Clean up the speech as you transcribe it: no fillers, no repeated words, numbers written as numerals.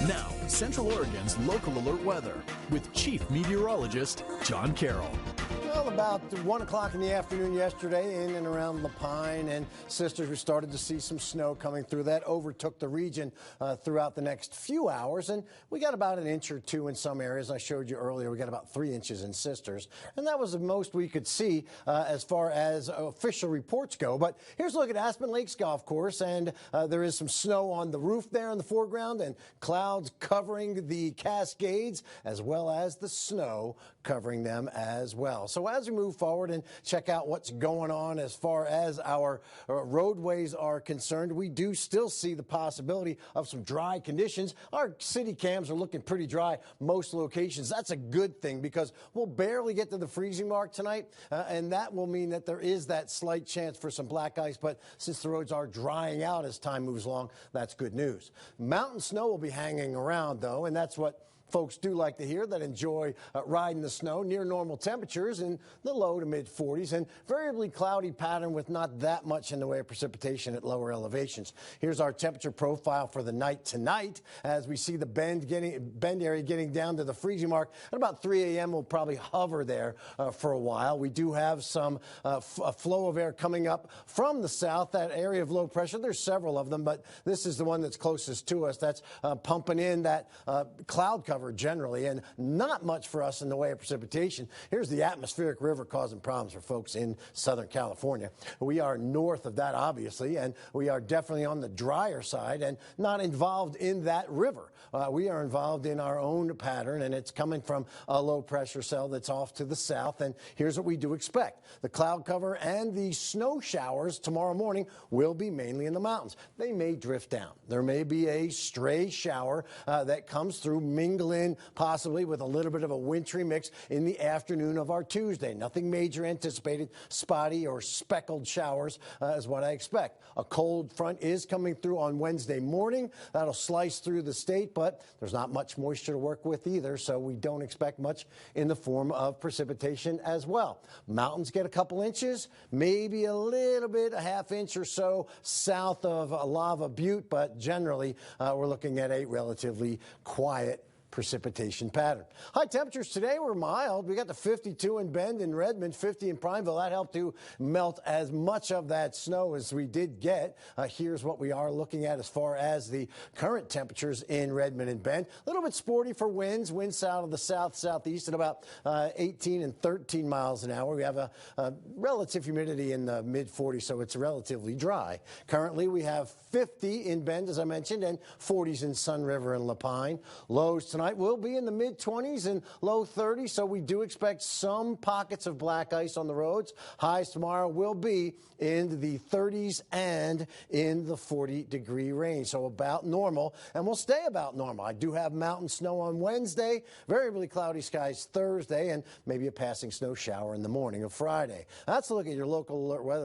Now, Central Oregon's local alert weather with Chief Meteorologist John Carroll. Well, about 1 o'clock in the afternoon yesterday, in and around Lapine and Sisters, we started to see some snow coming through. That overtook the region throughout the next few hours, and we got about an inch or two in some areas. I showed you earlier, we got about 3 inches in Sisters, and that was the most we could see as far as official reports go. But here's a look at Aspen Lakes Golf Course, and there is some snow on the roof there in the foreground and clouds covering the Cascades, as well as the snow covering them as well. So as we move forward and check out what's going on as far as our roadways are concerned, we do still see the possibility of some dry conditions. Our city cams are looking pretty dry most locations. That's a good thing because we'll barely get to the freezing mark tonight, and that will mean that there is that slight chance for some black ice. But since the roads are drying out as time moves along, that's good news. Mountain snow will be hanging around, though, and that's what folks do like to hear that enjoy riding the snow. Near normal temperatures in the low to mid 40s and variably cloudy pattern with not that much in the way of precipitation at lower elevations. Here's our temperature profile for the night tonight as we see the bend area getting down to the freezing mark. At about 3 a.m. we'll probably hover there for a while. We do have some a flow of air coming up from the south, that area of low pressure. There's several of them, but this is the one that's closest to us. That's pumping in that cloud cover generally, and not much for us in the way of precipitation. Here's the atmospheric river causing problems for folks in Southern California. We are north of that, obviously, and we are definitely on the drier side and not involved in that river. We are involved in our own pattern, and it's coming from a low pressure cell that's off to the south. And here's what we do expect. The cloud cover and the snow showers tomorrow morning will be mainly in the mountains. They may drift down. There may be a stray shower that comes through, mingling in possibly with a little bit of a wintry mix in the afternoon of our Tuesday. Nothing major anticipated. Spotty or speckled showers is what I expect. A cold front is coming through on Wednesday morning. That'll slice through the state, but there's not much moisture to work with either, so we don't expect much in the form of precipitation as well. Mountains get a couple inches, maybe a little bit, a half inch or so south of Lava Butte, but generally we're looking at a relatively quiet precipitation pattern. High temperatures today were mild. We got to 52 in Bend and Redmond, 50 in Prineville. That helped to melt as much of that snow as we did get. Here's what we are looking at as far as the current temperatures in Redmond and Bend. A little bit sporty for winds out of the south-southeast at about 18 and 13 miles an hour. We have a relative humidity in the mid-40s, so it's relatively dry. Currently, we have 50 in Bend, as I mentioned, and 40s in Sun River and Lapine. Lows tonight will be in the mid-20s and low 30s, so we do expect some pockets of black ice on the roads. Highs tomorrow will be in the 30s and in the 40-degree range, so about normal, and we'll stay about normal. I do have mountain snow on Wednesday, variably cloudy skies Thursday, and maybe a passing snow shower in the morning of Friday. That's a look at your local alert weather.